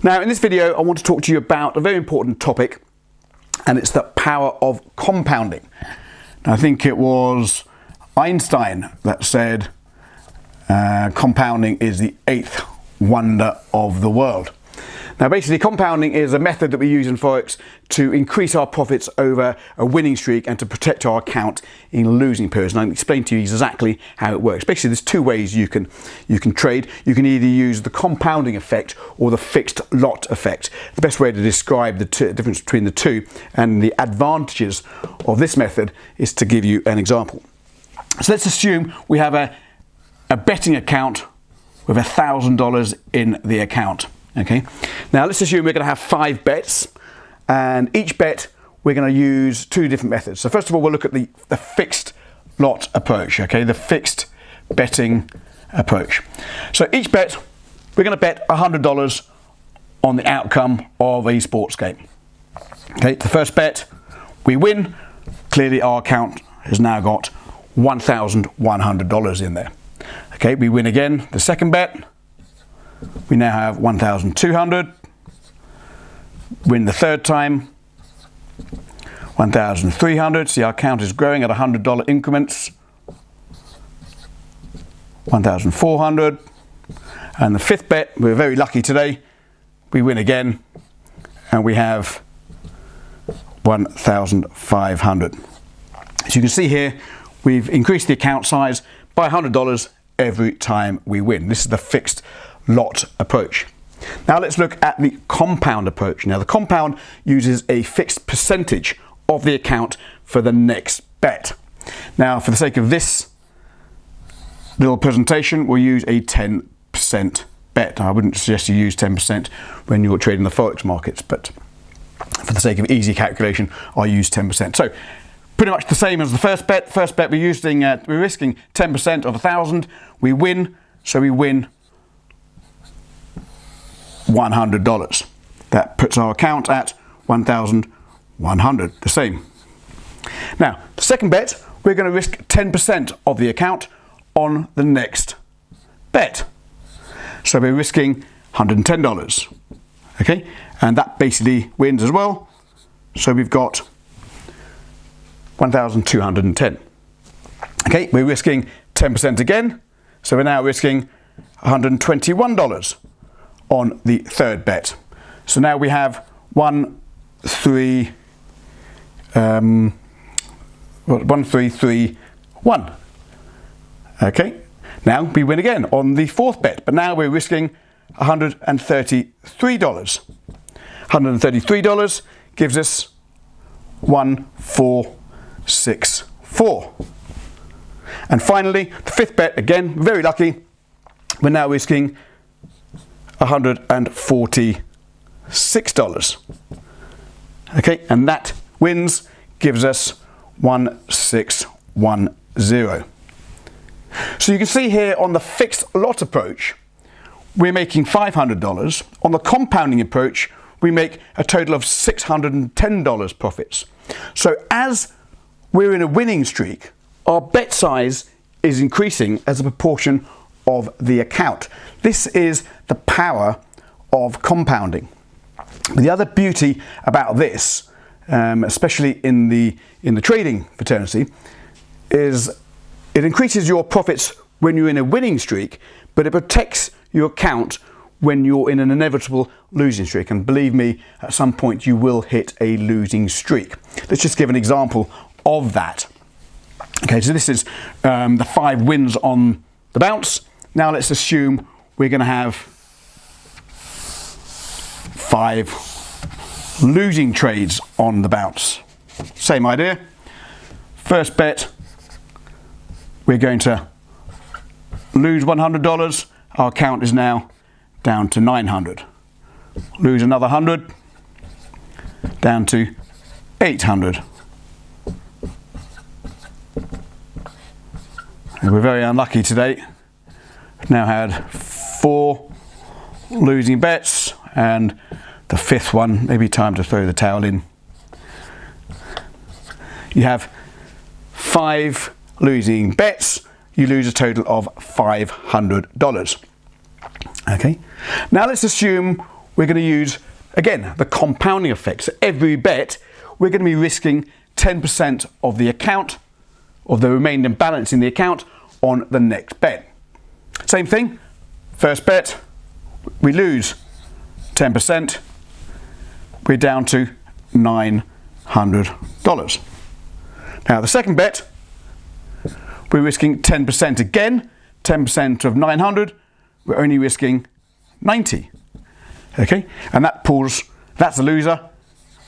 Now in this video I want to talk to you about a very important topic, and it's the power of compounding. Now, I think it was Einstein that said compounding is the eighth wonder of the world. Now basically compounding is a method that we use in Forex to increase our profits over a winning streak and to protect our account in losing periods. And I'll explain to you exactly how it works. Basically there's two ways you can trade. You can either use the compounding effect or the fixed lot effect. The best way to describe the difference between the two and the advantages of this method is to give you an example. So let's assume we have a betting account with $1,000 in the account. Okay, now let's assume we're going to have 5 bets, and each bet we're going to use 2 different methods. So first of all, we'll look at the fixed lot approach, okay, the fixed betting approach. So each bet, we're going to bet $100 on the outcome of a sports game. Okay, the first bet, we win. Clearly our account has now got $1,100 in there. Okay, we win again. The second bet, we now have 1,200. Win the third time, 1,300. See, our account is growing at $100 increments. 1,400. And the fifth bet, we're very lucky today. We win again, and we have 1,500. As you can see here, we've increased the account size by $100 every time we win. This is the fixed lot approach. Now let's look at the compound approach. Now the compound uses a fixed percentage of the account for the next bet. Now for the sake of this little presentation, we'll use a 10% bet. I wouldn't suggest you use 10% when you're trading the Forex markets, but for the sake of easy calculation, I'll use 10%. So pretty much the same as the first bet. First bet we're risking 10% of 1,000. We win, so we win $100. That puts our account at 1,100, the same. Now, the second bet, we're going to risk 10% of the account on the next bet. So we're risking $110. Okay, and that basically wins as well. So we've got 1,210. Okay, we're risking 10% again. So we're now risking $121 on the third bet. So now we have 1, 3, 1, 3, 3, 1. Okay, now we win again on the fourth bet, but now we're risking $133. $133 gives us 1,464. And finally, the fifth bet, again, very lucky, we're now risking $146. Okay, and that wins, gives us 1,610. So you can see here on the fixed lot approach, we're making $500. On the compounding approach, we make a total of $610 profits. So as we're in a winning streak, our bet size is increasing as a proportion of the account. This is the power of compounding. The other beauty about this, especially in the trading fraternity, is it increases your profits when you're in a winning streak, but it protects your account when you're in an inevitable losing streak. And believe me, at some point you will hit a losing streak. Let's just give an example of that. Okay, so this is the 5 wins on the bounce. Now let's assume we're going to have 5 losing trades on the bounce. Same idea. First bet, we're going to lose $100. Our account is now down to $900. Lose another 100, down to $800. And we're very unlucky today. We've now had 4 losing bets, and the 5th one, maybe time to throw the towel in. You have 5 losing bets, you lose a total of $500. Okay, now let's assume we're going to use, again, the compounding effect. So every bet, we're going to be risking 10% of the account, of the remaining balance in the account, on the next bet. Same thing, first bet, we lose 10%, we're down to $900. Now the second bet, we're risking 10% again, 10% of 900, we're only risking 90. Okay, and that's the loser,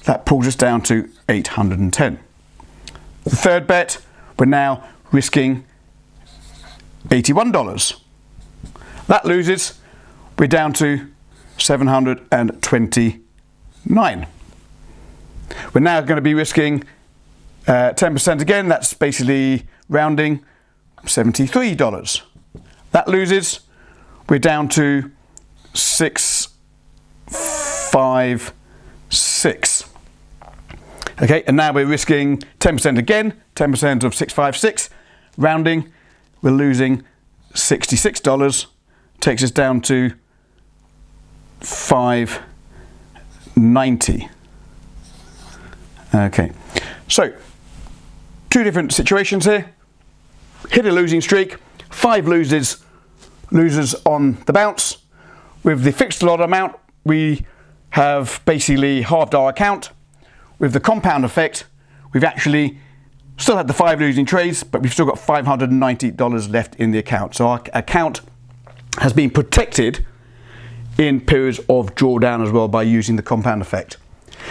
that pulls us down to 810. The third bet, we're now risking $81. That loses, we're down to 729. We're now going to be risking 10% again, that's basically rounding, $73. That loses, we're down to 656. Okay, and now we're risking 10% again, 10% of 656, rounding, we're losing $66, takes us down to 590. Okay, so two different situations here. Hit a losing streak, 5 losers on the bounce. With the fixed lot amount, we have basically halved our account. With the compound effect, we've actually still had the 5 losing trades, but we've still got $590 left in the account. So our account has been protected in periods of drawdown as well by using the compound effect.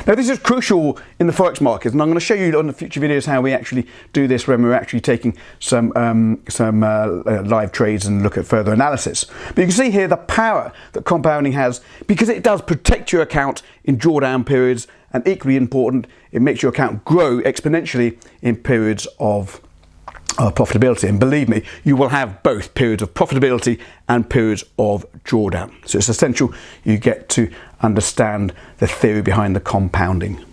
Now this is crucial in the Forex market, and I'm going to show you on the future videos how we actually do this when we're actually taking some live trades and look at further analysis. But you can see here the power that compounding has, because it does protect your account in drawdown periods, and equally important, it makes your account grow exponentially in periods of profitability. And believe me, you will have both periods of profitability and periods of drawdown. So it's essential you get to understand the theory behind the compounding.